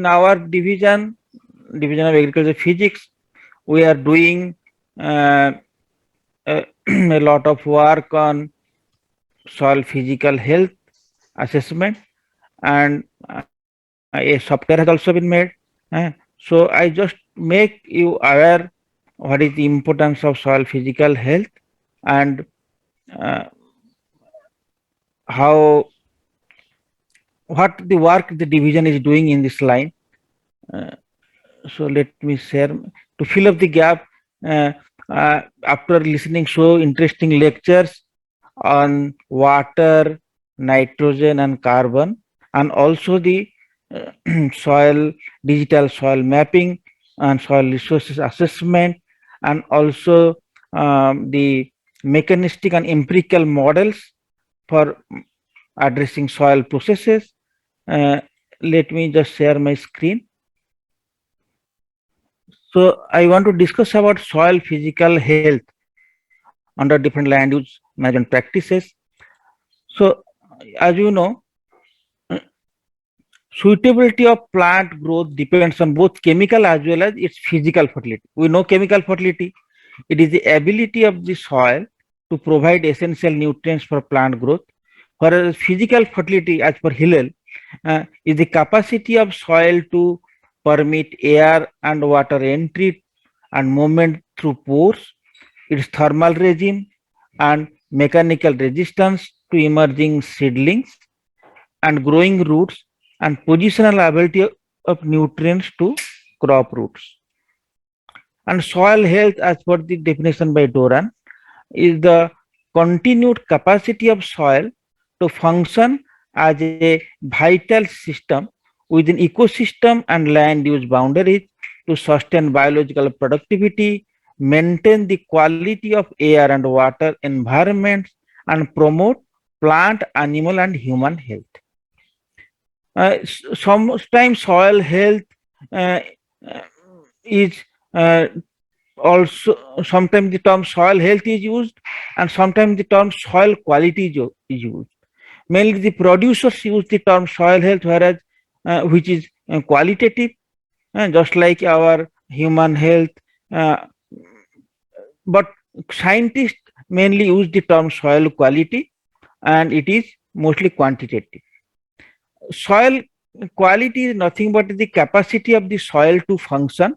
our division of agriculture physics, we are doing uh, a lot of work on soil physical health assessment, and a software has also been made. So I just make you aware what is the importance of soil physical health, and uh, how what the work the division is doing in this line. Uh, so let me share to fill up the gap. Uh, After listening so interesting lectures on water, nitrogen, and carbon, and also the uh, soil, digital soil mapping, and soil resources assessment, and also the mechanistic and empirical models for addressing soil processes. Uh, Let me just share my screen. So I want to discuss about soil physical health under different land use management practices. So as you know, suitability of plant growth depends on both chemical as well as its physical fertility. We know chemical fertility, it is the ability of the soil to provide essential nutrients for plant growth, whereas physical fertility as per Hillel is the capacity of soil to permit air and water entry and movement through pores, its thermal regime and mechanical resistance to emerging seedlings and growing roots, and positional ability of nutrients to crop roots. And soil health, as per the definition by Doran, is the continued capacity of soil to function as a vital system within ecosystem and land use boundaries to sustain biological productivity, maintain the quality of air and water environments, and promote plant, animal, and human health. Sometimes soil health uh, uh, is uh, also, sometimes the term soil health is used, and sometimes the term soil quality is used. Mainly the producers use the term soil health, whereas which is qualitative, just like our human health. uh, but scientists mainly use the term soil quality, and it is mostly quantitative. Soil quality is nothing but the capacity of the soil to function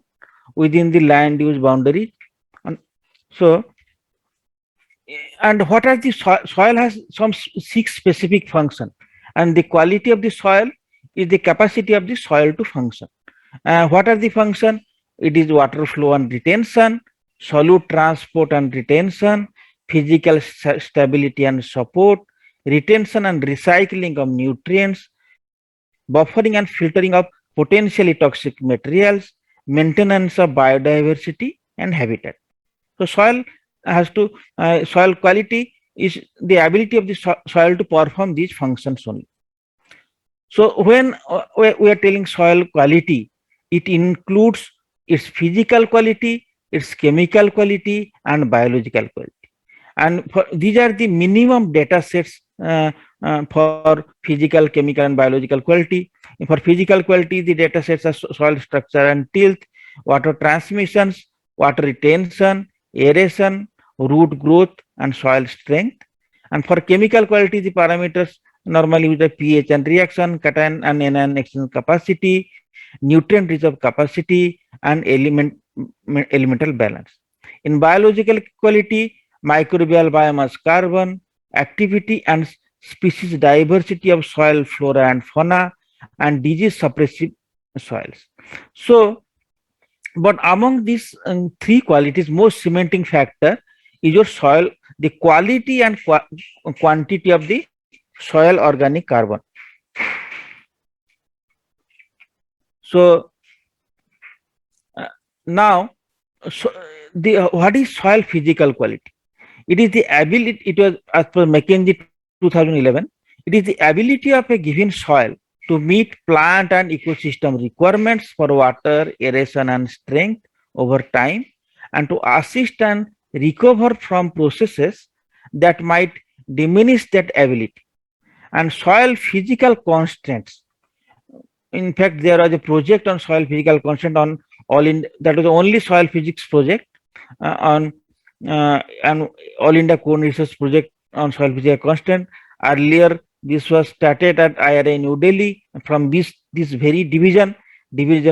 within the land use boundary. And so, and what are the soil has some six specific function, and the quality of the soil is the capacity of the soil to function. What are the function? It is water flow and retention, solute transport and retention, physical stability and support, retention and recycling of nutrients, buffering and filtering of potentially toxic materials, maintenance of biodiversity and habitat. So soil has to soil quality is the ability of the soil to perform these functions only. So when we are telling soil quality, it includes its physical quality, its chemical quality, and biological quality. And these are the minimum data sets for physical, chemical, and biological quality. For physical quality, the data sets are soil structure and tilth, water transmissions, water retention, aeration, root growth, and soil strength. And for chemical quality, the parameters normally with the pH and reaction, cation and anion exchange capacity, nutrient reserve capacity, and elemental balance. In biological quality, microbial biomass, carbon, activity and species diversity of soil flora and fauna, and disease suppressive soils. So, but among these three qualities, most cementing factor is your soil, the quality and quantity of the soil organic carbon. So now, so the what is soil physical quality? It is the ability. It was as per McKenzie 2011. It is the ability of a given soil to meet plant and ecosystem requirements for water, aeration, and strength over time, and to assist and recover from processes that might diminish that ability. And soil physical constraints in fact, there was a project on soil physical constant on all in that was the only soil physics project on and all India core research project on soil physical constant. Earlier, this was started at IRA New Delhi from this very division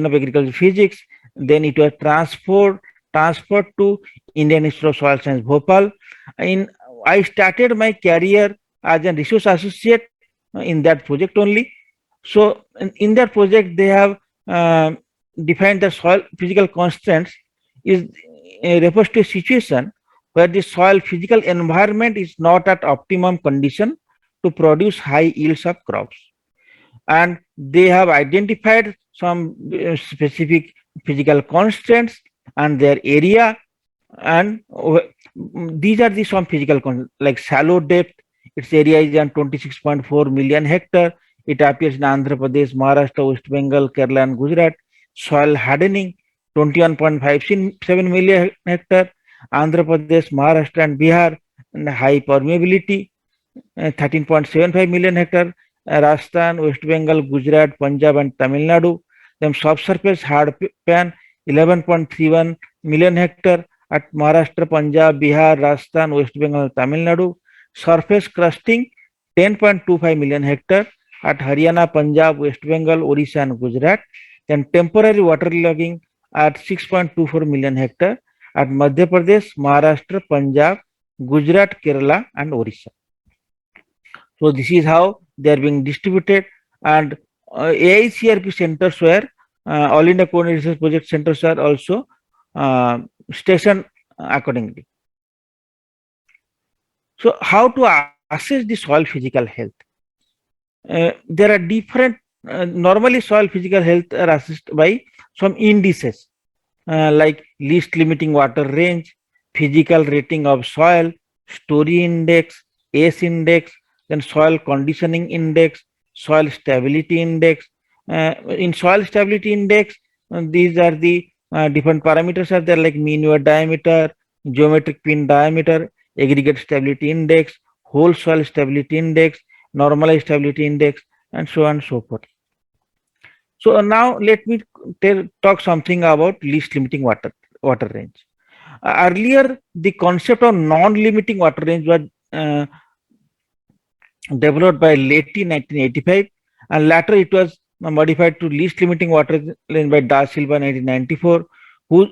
of agricultural physics. Then it was transferred to Indian Institute of Soil Science, Bhopal. In I started my career as a research associate in that project only. So in that project, they have uh, defined the soil physical constants is refers to a situation where the soil physical environment is not at optimum condition to produce high yields of crops. And they have identified some specific physical constants and their area, and these are the some physical constants like shallow depth. Its area is on 26.4 million hectare. It appears in Andhra Pradesh, Maharashtra, West Bengal, Kerala, and Gujarat. Soil hardening 21.57 million hectare. Andhra Pradesh, Maharashtra, and Bihar. And high permeability 13.75 million hectare. Rajasthan, West Bengal, Gujarat, Punjab, and Tamil Nadu. Then subsurface hard pan 11.31 million hectare at Maharashtra, Punjab, Bihar, Rajasthan, West Bengal, Tamil Nadu. Surface crusting 10.25 million hectare at Haryana, Punjab, West Bengal, Odisha, and Gujarat. Then temporary waterlogging at 6.24 million hectare at Madhya Pradesh, Maharashtra, Punjab, Gujarat, Kerala, and Odisha. So this is how they are being distributed, and AICRP centers were All India Coordinated Research Project centers are also stationed accordingly. So how to assess the soil physical health? There are different, normally soil physical health are assessed by some indices like least limiting water range, physical rating of soil, story index, ACE index, then soil conditioning index, soil stability index. In soil stability index, these are the different parameters are there like mean yard diameter, geometric pin diameter, aggregate stability index, whole soil stability index, normalized stability index, and so on and so forth. So now let me talk something about least limiting water range. Earlier, the concept of non-limiting water range was developed by late in 1985, and later it was modified to least limiting water range by Da Silva 1994, who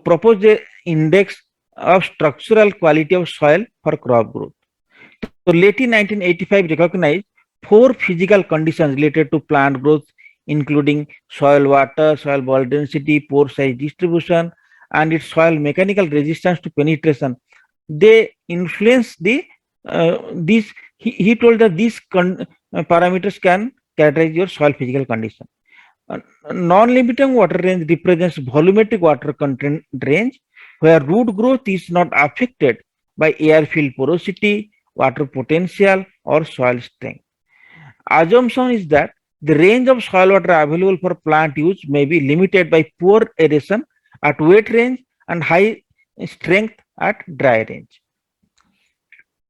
proposed the index of structural quality of soil for crop growth. So late in 1985 recognized four physical conditions related to plant growth, including soil water, soil ball density, pore size distribution, and its soil mechanical resistance to penetration. They influence the these. He told that these parameters can characterize your soil physical condition. Non-limiting water range represents volumetric water content range where root growth is not affected by airfield porosity, water potential, or soil strength. Assumption is that the range of soil water available for plant use may be limited by poor aeration at wet range and high strength at dry range.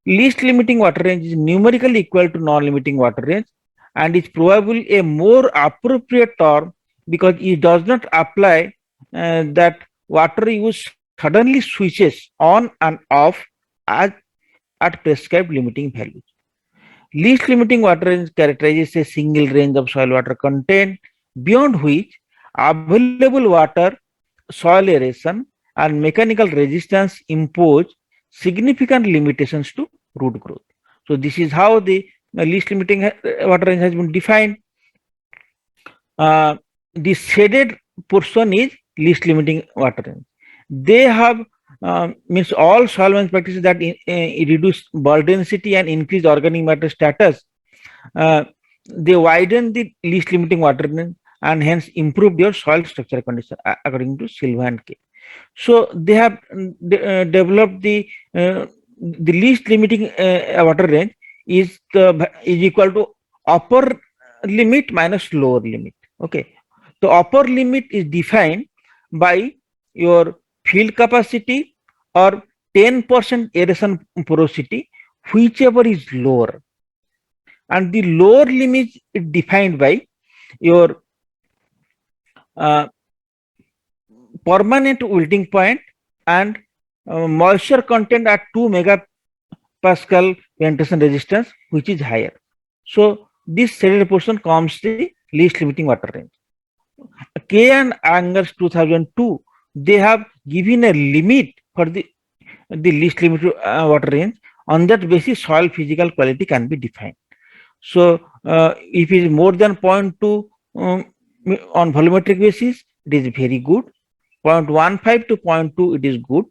Least limiting water range is numerically equal to non-limiting water range and is probably a more appropriate term because it does not apply that water use suddenly switches on and off at prescribed limiting values. Least limiting water range characterizes a single range of soil water content beyond which available water, soil aeration, and mechanical resistance impose significant limitations to root growth. So this is how the least limiting water range has been defined. The shaded portion is least limiting water range. They have means all soil management practices that reduce ball density and increase organic matter status. They widen the least limiting water range and hence improve your soil structure condition according to Silva and K. So they have developed the least limiting water range is equal to upper limit minus lower limit. Okay, the upper limit is defined by your field capacity or 10% aeration porosity, whichever is lower, and the lower limit is defined by your uh, permanent wilting point and moisture content at 2 megapascal penetration resistance, which is higher. So this shaded portion comes the least limiting water range. K and Angers 2002, they have given a limit for the least limited water range. On that basis, soil physical quality can be defined. So if it is more than 0.2 on volumetric basis, it is very good. 0.15 to 0.2, it is good.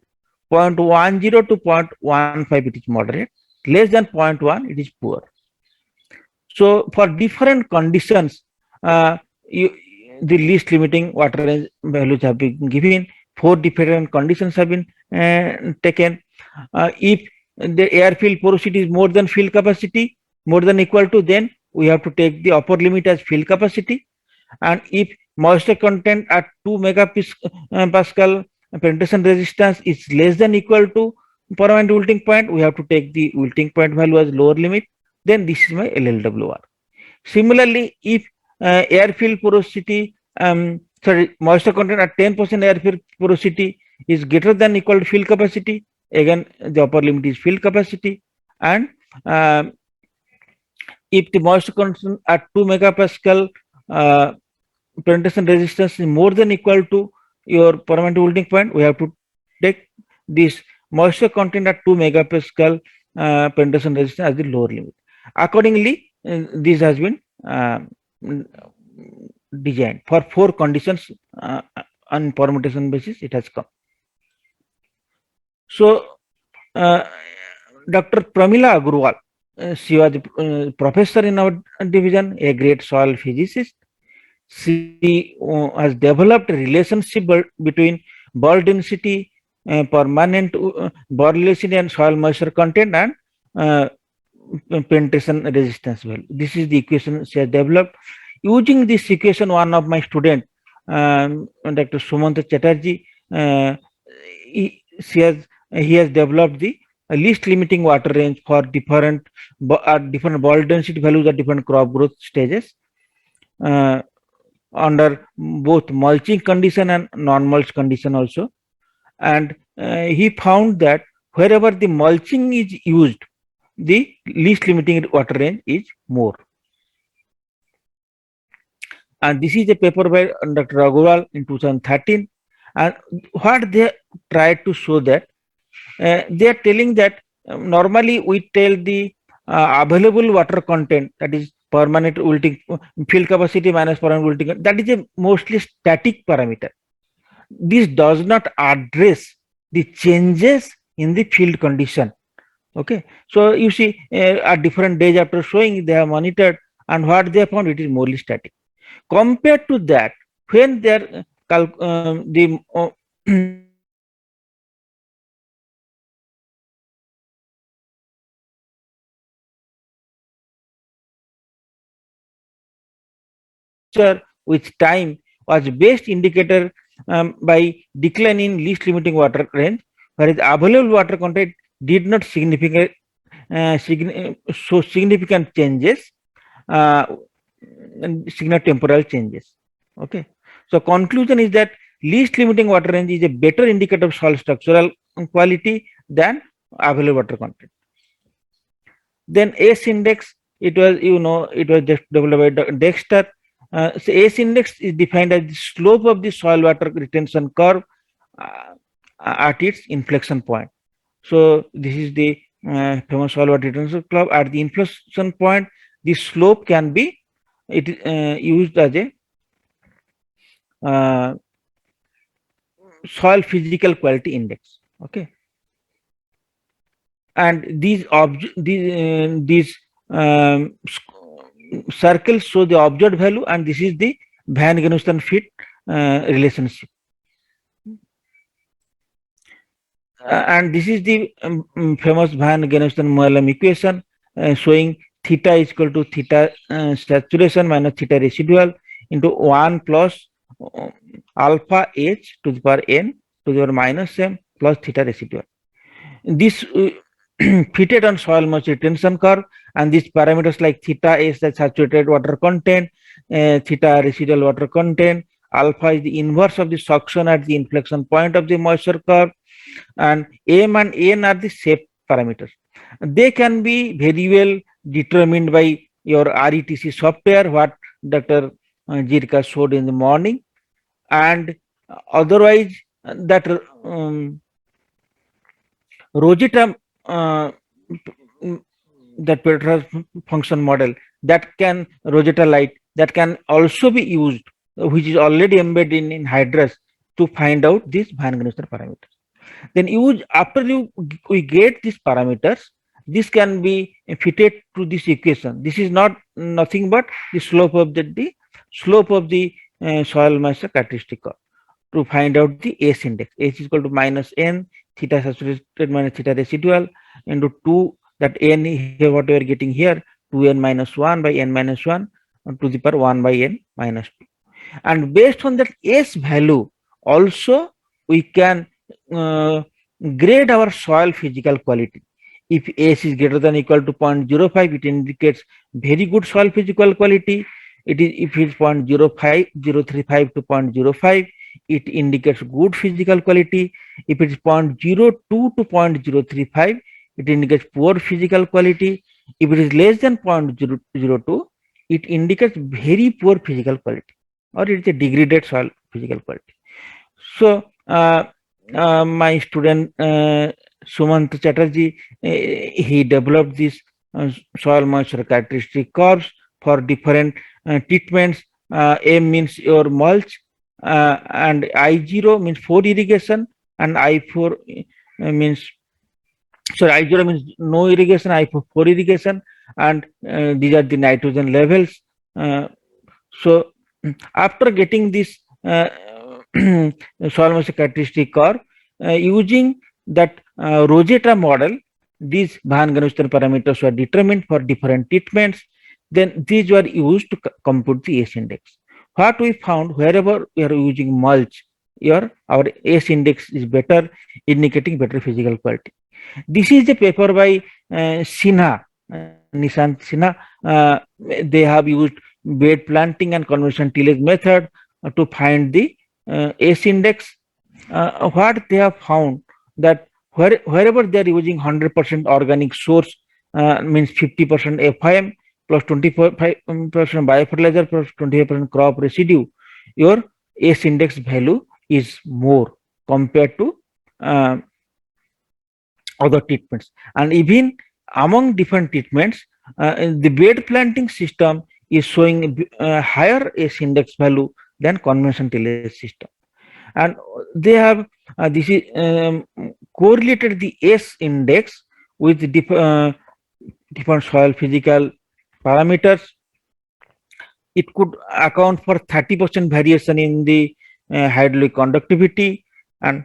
0.10 to 0.15, it is moderate. Less than 0.1, it is poor. So for different conditions, uh, you, the least limiting water range values have been given. 4 different conditions have been taken. If the airfield porosity is more than field capacity, more than equal to, then we have to take the upper limit as field capacity. And if moisture content at 2 megapascal penetration resistance is less than equal to permanent wilting point, we have to take the wilting point value as lower limit. Then this is my LLWR. Similarly, if airfield porosity, moisture content at 10% airfield porosity is greater than equal to field capacity, again the upper limit is field capacity. And if the moisture content at 2 megapascal penetration resistance is more than equal to your permanent wilting point, we have to take this moisture content at 2 megapascal penetration resistance as the lower limit. Accordingly, this has been designed for 4 conditions on permutation basis. It has come. So, Dr. Pramila Agrawal, she was a professor in our division, a great soil physicist. She has developed a relationship between ball density, permanent ball density, and soil moisture content, and penetration resistance value. This is the equation she has developed. Using this equation, one of my student, Dr. Sumant Chatterjee, he has developed the least limiting water range for different ball density values at different crop growth stages, under both mulching condition and non-mulch condition also. And he found that wherever the mulching is used, the least limiting water range is more. And this is a paper by Dr. Agrawal in 2013. And what they tried to show that they are telling that normally we tell the available water content, that is permanent wilting field capacity minus permanent wilting, that is a mostly static parameter. This does not address the changes in the field condition. Okay, so you see at different days after showing, they have monitored, and what they found, it is morely static. Compared to that, when they are with time was best indicator by decline in least limiting water range, whereas available water content did not show significant changes, signal temporal changes. Okay, so conclusion is that least limiting water range is a better indicator of soil structural quality than available water content. Then ACE index, it was just developed by Dexter. So ACE index is defined as the slope of the soil water retention curve at its inflection point. So this is the famous soil water retention curve. At the inflection point, the slope can be used as a soil physical quality index. Okay, and these circles show the observed value, and this is the Van Genusten fit relationship. And this is the famous Van Genusten Moellem equation showing theta is equal to theta saturation minus theta residual into 1 plus alpha h to the power n to the power minus m plus theta residual. This fitted on soil moisture retention curve, and these parameters like theta is the saturated water content, theta residual water content, alpha is the inverse of the suction at the inflection point of the moisture curve, and m and n are the shape parameters. They can be very well determined by your RETC software, what Dr. Jirka showed in the morning, and otherwise that Rosetta that Petrus function model, that can Rosetta light, that can also be used, which is already embedded in Hydrus, to find out these Van Grunster parameters. Then use after we get these parameters, this can be fitted to this equation. This is not nothing but the slope of the soil moisture characteristic curve, to find out the S index. S is equal to minus n theta saturated minus theta residual into 2, that n here what we are getting here, 2n minus 1 by n minus 1 to the power 1 by n minus 2. And based on that S value also we can grade our soil physical quality. If S is greater than or equal to 0.05, it indicates very good soil physical quality. It is, if it is 0.05, 035 to 0.05, it indicates good physical quality. If it is 0.02 to 0.035, it indicates poor physical quality. If it is less than 0.002, it indicates very poor physical quality, or it is a degraded soil physical quality. So my student Sumant Chatterjee, he developed this soil moisture characteristic curves for different treatments. M means your mulch, and I0 means for irrigation, and I4 means, sorry, I0 means no irrigation, I4 for irrigation, and these are the nitrogen levels. So after getting this soil moisture characteristic curve, using that Rosetta model, these Van Grunster parameters were determined for different treatments. Then these were used to compute the S index. What we found, wherever we are using mulch, our S index is better, indicating better physical quality. This is a paper by Sinha, Nishant Sinha. They have used bed planting and conventional tillage method to find the S index. What they have found, that wherever they are using 100% organic source, means 50% FIM plus 25% biofertilizer plus 25% crop residue, your S index value is more compared to other treatments. And even among different treatments, the bed planting system is showing higher S index value than conventional tillage system. And they have this is correlated the S index with different soil physical parameters. It could account for 30% variation in the hydraulic conductivity, and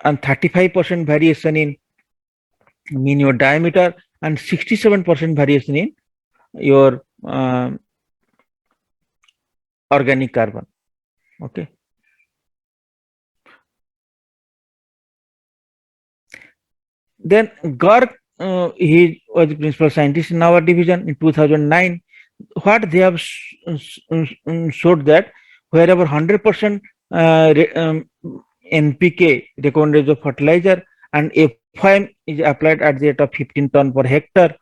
35% variation in mean your diameter, and 67% variation in your organic carbon. Okay. Then Garg, he was the principal scientist in our division in 2009. What they have showed that wherever 100% NPK recommended of fertilizer and FIM is applied at the rate of 15 ton per hectare,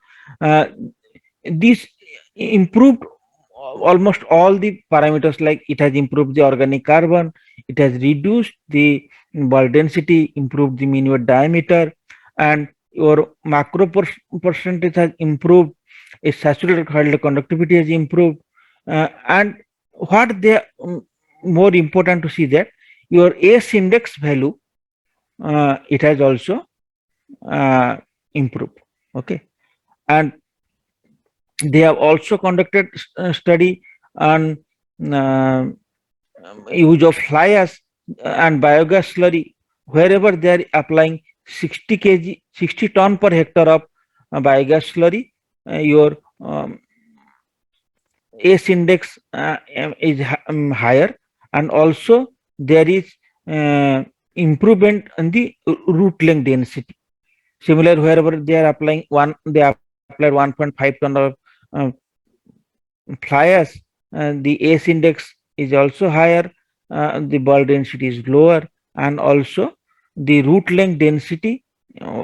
this improved almost all the parameters. Like it has improved the organic carbon, it has reduced the ball density, improved the mean diameter, and your macro percentage has improved, its saturated hydraulic conductivity has improved, and what they more important to see, that your S index value, it has also improved. Okay. And they have also conducted study on use of fly ash and biogas slurry. Wherever they are applying 60 kg, 60 ton per hectare of biogas slurry, your S index is higher, and also there is improvement in the root length density. Similar, wherever they are applying they applied 1.5 ton of fly ash, the ACE index is also higher, the ball density is lower, and also the root length density uh,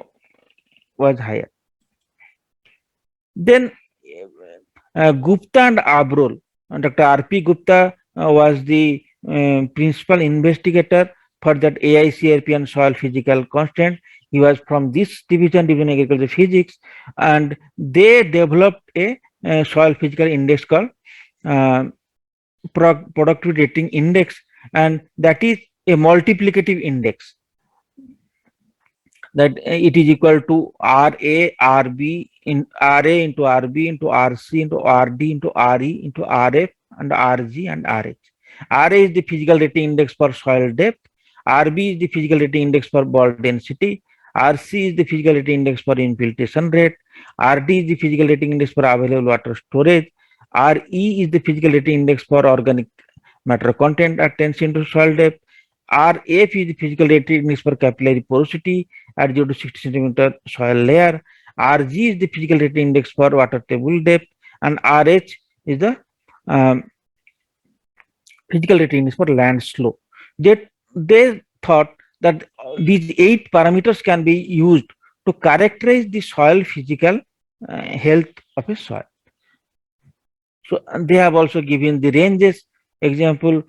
was higher. Then Gupta and Abrol, Dr. R.P. Gupta was the principal investigator for that AICRP and soil physical constant. He was from this division agriculture physics, and they developed a soil physical index called uh, productivity rating index, and that is a multiplicative index, that it is equal to RA, RB in RA into RB into RC into RD into RE into RF and RG and RH. RA is the physical rating index for soil depth, RB is the physical rating index for ball density, RC is the physical rating index for infiltration rate, RD is the physical rating index for available water storage, RE is the physical rating index for organic matter content at 10 cm soil depth, RF is the physical rating index for capillary porosity at 0 to 60 centimeter soil layer. RG is the physical rating index for water table depth, and RH is the um, physical rating index for land slope. They thought that these 8 parameters can be used to characterize the soil physical health of a soil. So they have also given the ranges. Example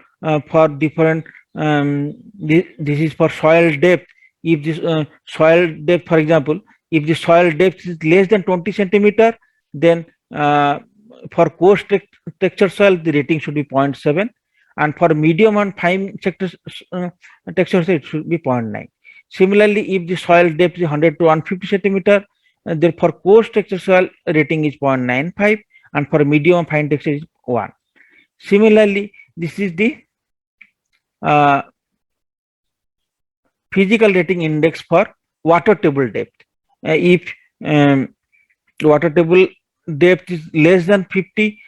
for different. This is for soil depth. If this soil depth, for example, if the soil depth is less than 20 centimeter, then for coarse texture soil, the rating should be 0.7, and for medium and fine texture soil, it should be 0.9. Similarly, if the soil depth is 100 to 150 centimeter, then for coarse texture soil, rating is 0.95, and for medium and fine texture is 1. Similarly, this is the physical rating index for water table depth. If water table depth is less than 50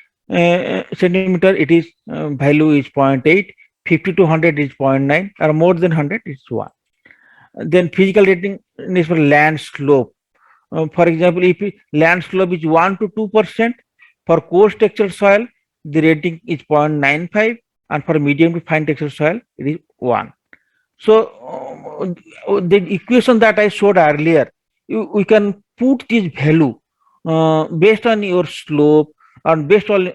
centimeter, it is value is 0.8, 50 to 100 is 0.9, or more than 100 is 1. Then physical rating is for land slope. For example, if land slope is 1 to 2%, for coarse texture soil, the rating is 0.95, and for medium to fine texture soil, it is 1. So the equation that I showed earlier, we can put this value based on your slope and based on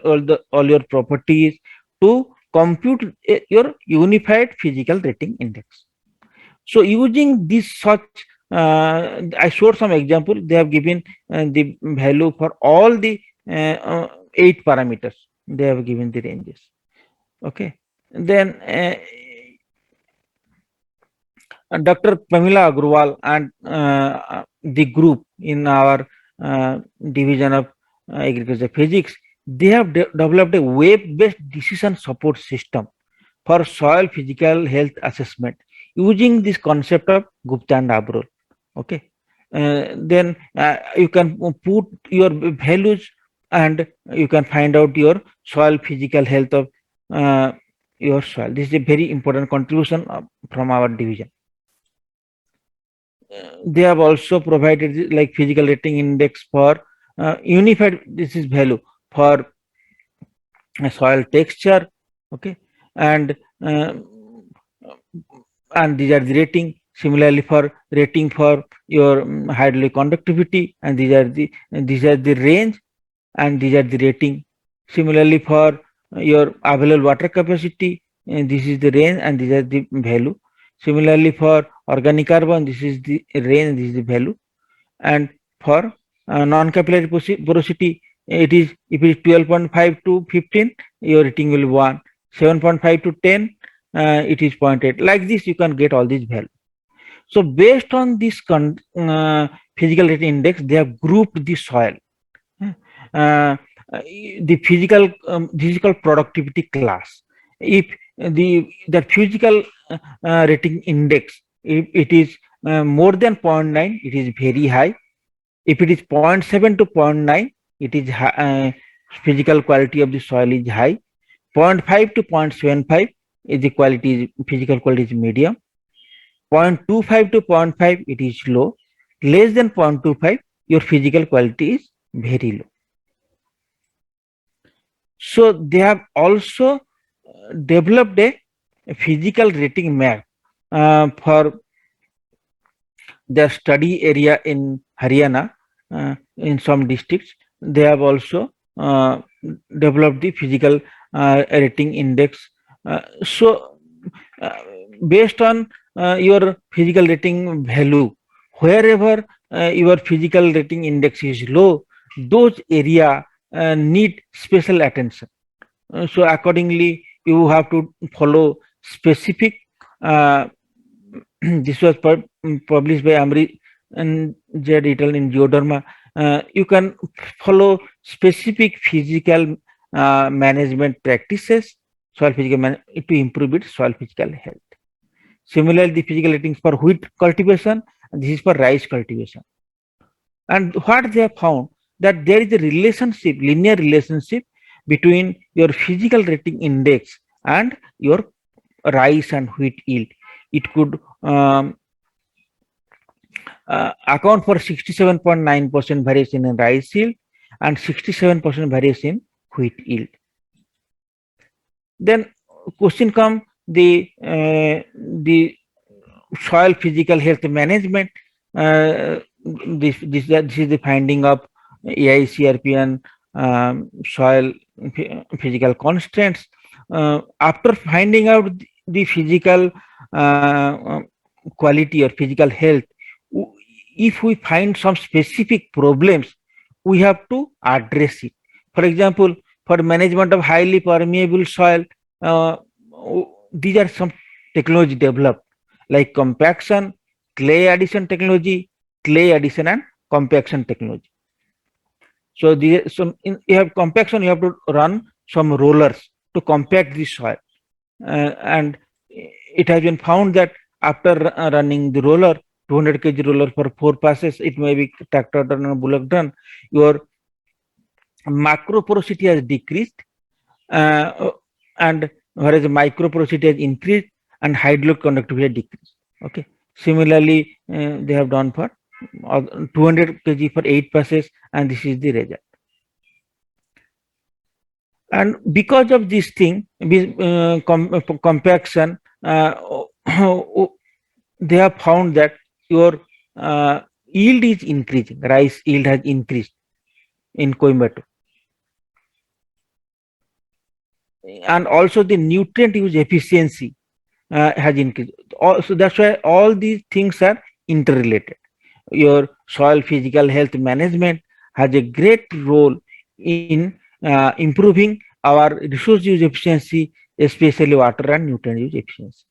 all your properties to compute your unified physical rating index. So using this such, I showed some example. They have given the value for all the 8 parameters. They have given the ranges. Okay. Then Dr. Pamela Agrawal and the group in our division of agriculture physics, they have developed a web-based decision support system for soil physical health assessment using this concept of Gupta and Abrol. Okay. Then you can put your values and you can find out your soil physical health of your soil. This is a very important contribution from our division. They have also provided like physical rating index for unified, this is value for soil texture. Okay. And these are the rating. Similarly for rating for your hydraulic conductivity, and these are the range, and these are the rating. Similarly for your available water capacity, and this is the range, and these are the value. Similarly for organic carbon, this is the range, this is the value. And for non-capillary porosity, it is, if it is 12.5 to 15, your rating will be 1. 7.5 to 10, it is 0.8. Like this, you can get all these values. So based on this physical rating index, they have grouped the soil. The physical productivity class. If the physical rating index, if it is more than 0.9, it is very high. If it is 0.7 to 0.9, it is physical quality of the soil is high. 0.5 to 0.75 is the physical quality is medium. 0.25 to 0.5, it is low. Less than 0.25, your physical quality is very low. So they have also developed a physical rating map for their study area in Haryana. In some districts, they have also developed the physical rating index. So, uh, based on your physical rating value, wherever your physical rating index is low, those area need special attention. So accordingly, you have to follow specific. Uh, this was published by Amri and J. Detail in Geoderma. You can follow specific physical management practices, soil physical to improve its soil physical health. Similarly, the physical ratings for wheat cultivation, and this is for rice cultivation. And what they have found, that there is a relationship, linear relationship between your physical rating index and your rice and wheat yield. It could account for 67.9% variation in rice yield and 67% variation in wheat yield. Then question come the soil physical health management. This is the finding of AICRP soil physical constraints. After finding out the physical quality or physical health, if we find some specific problems, we have to address it. For example, for management of highly permeable soil, uh, these are some technology developed like compaction, clay addition technology, clay addition and compaction technology. So you have compaction, you have to run some rollers to compact the soil, and it has been found that after running the roller, 200 kg roller for 4 passes, it may be tractor done or bullock done, your macro porosity has decreased, and whereas micro porosity has increased and hydraulic conductivity has decreased. Okay. Similarly, they have done for 200 kg for 8 passes, and this is the result. And because of this thing, compaction, they have found that your yield is increasing. Rice yield has increased in Coimbatore, and also the nutrient use efficiency has increased. So that's why all these things are interrelated. Your soil physical health management has a great role in improving our resource use efficiency, especially water and nutrient use efficiency.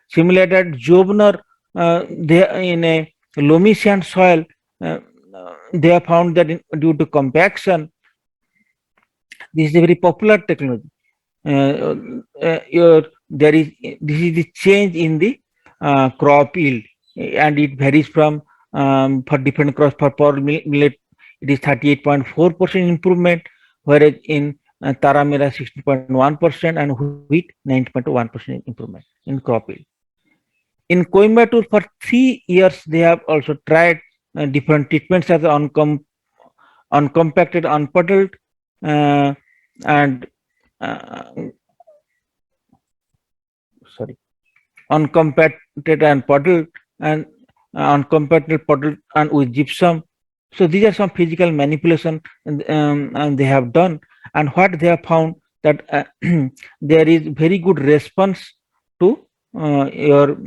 Similarly, at Jobner, they in a loamy sand soil, they have found that due to compaction, this is a very popular technology. There is this is the change in the crop yield, and it varies from for different crops. For millet, it is 38.4% improvement, whereas in Taramera 16.1% and wheat 9.1% improvement in crop yield. In Coimbatore, for 3 years, they have also tried different treatments as uncompacted, unpuddled, uh, and uh, sorry, uncompacted and puddled, and uncompacted, puddled, and with gypsum. So these are some physical manipulation, and they have done. And what they have found, that there is very good response to your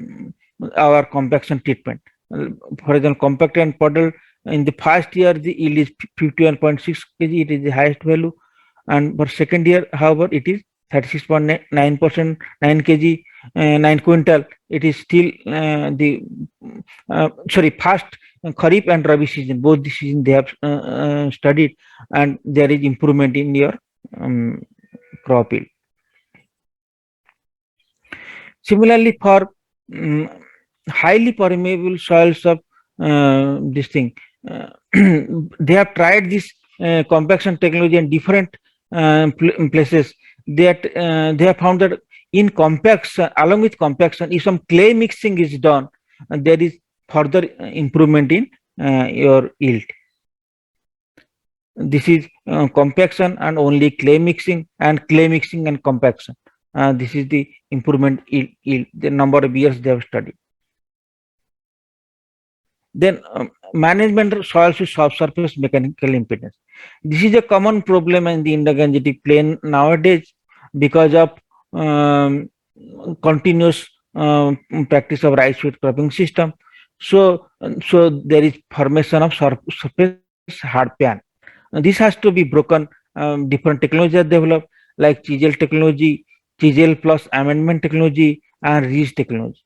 our compaction treatment. For example, compacted and puddled, in the first year the yield is 51.6 kg, it is the highest value, and for second year, however, it is 36.9%, 9 kg, 9 quintal. It is still the sorry, first Kharif and Rabi season, both the season they have studied, and there is improvement in your crop yield. Similarly, for highly permeable soils of this thing, they have tried this compaction technology in different places. That they have found that in compaction, along with compaction, if some clay mixing is done, there is further improvement in your yield. This is compaction and only clay mixing and compaction. This is the improvement yield, the number of years they have studied. Then management of soils with subsurface mechanical impedance. This is a common problem in the Indo-Gangetic plain nowadays because of um, continuous practice of rice wheat cropping system. So there is formation of surface hard pan. This has to be broken. Different technologies are developed like chisel technology, chisel plus amendment technology, and ridge technology.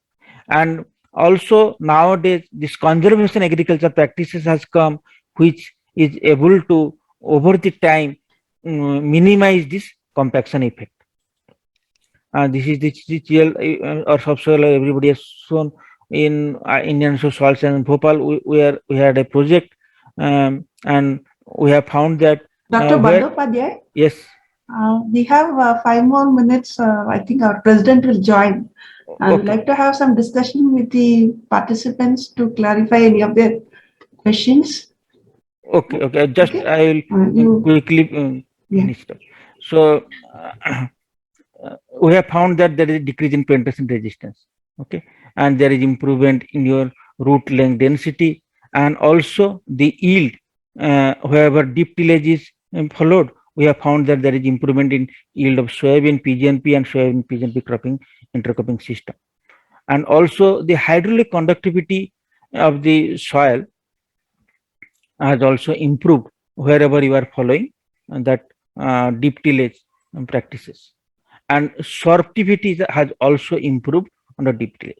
And also nowadays this conservation agriculture practices has come, which is able to over the time minimize this compaction effect. This is the chisel or subsoil everybody has shown in Indian soil and Bhopal. We had a project, and we have found that Dr. Bandyopadhyay, yes, we have 5 more minutes. I think our president will join. I would like to have some discussion with the participants to clarify any of their questions. Okay. Just I will quickly finish it. So we have found that there is a decrease in penetration resistance. Okay, and there is improvement in your root length density, and also the yield. Wherever deep tillage is followed, we have found that there is improvement in yield of soybean PGNP and soybean PGNP cropping intercropping system, and also the hydraulic conductivity of the soil has also improved wherever you are following that deep tillage practices, and sorptivity has also improved under deep tillage,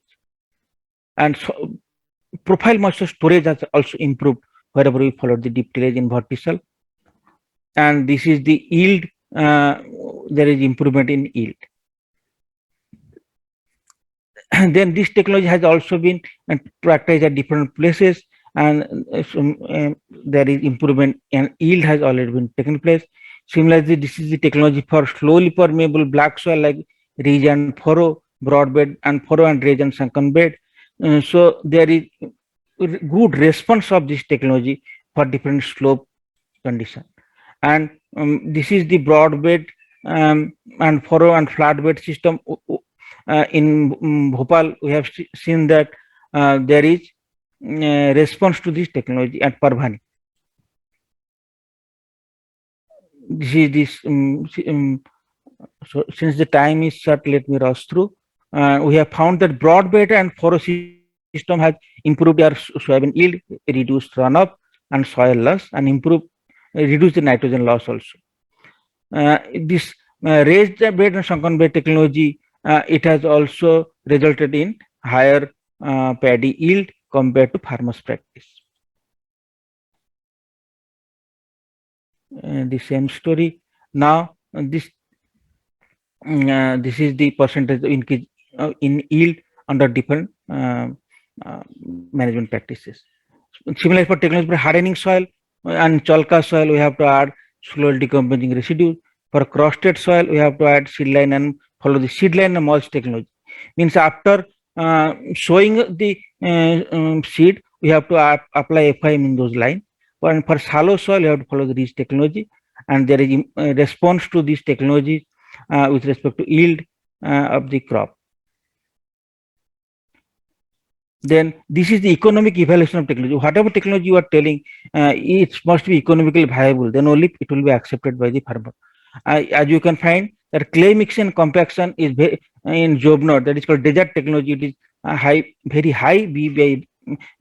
and so profile moisture storage has also improved wherever we follow the deep tillage in vertical, and this is the yield. There is improvement in yield. Then this technology has also been practiced at different places, and there is improvement and yield has already been taken place. Similarly, this is the technology for slowly permeable black soil like ridge and furrow, broad bed and furrow, and ridge and sunken bed. So there is good response of this technology for different slope condition. And this is the broad bed and furrow and flat bed system. In Bhopal, we have seen that there is response to this technology at Parbhani. This is this. So since the time is short, let me rush through. We have found that broad bed and furrow system has improved our soybean yield, reduced runoff and soil loss, and reduce the nitrogen loss also. This raised bed and sunken bed technology, it has also resulted in higher paddy yield compared to farmers' practice. The same story. Now this is the percentage increase in yield under different management practices. Similarly, for technology for hardening soil and chalka soil, we have to add slowly decomposing residue. For crusted soil, we have to add seed line and follow the seed line and mulch technology. Means after sowing the seed, we have to apply FIM in those lines. And for shallow soil, you have to follow the ridge technology, and there is response to this technology with respect to yield of the crop. Then this is the economic evaluation of technology. Whatever technology you are telling, it must be economically viable. Then only it will be accepted by the farmer. As you can find that clay mixing and compaction is very, in Jobnor, that is called desert technology. It is very high BBI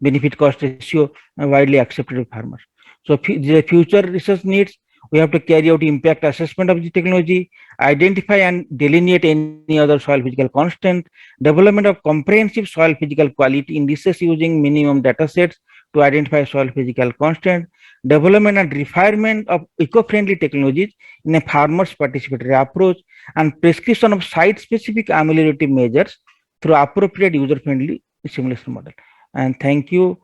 benefit cost ratio, widely accepted by farmers. So the future research needs, we have to carry out impact assessment of the technology, identify and delineate any other soil physical constant, development of comprehensive soil physical quality indices using minimum data sets to identify soil physical constant, development and refinement of eco-friendly technologies in a farmer's participatory approach, and prescription of site-specific ameliorative measures through appropriate user-friendly simulation model. And thank you.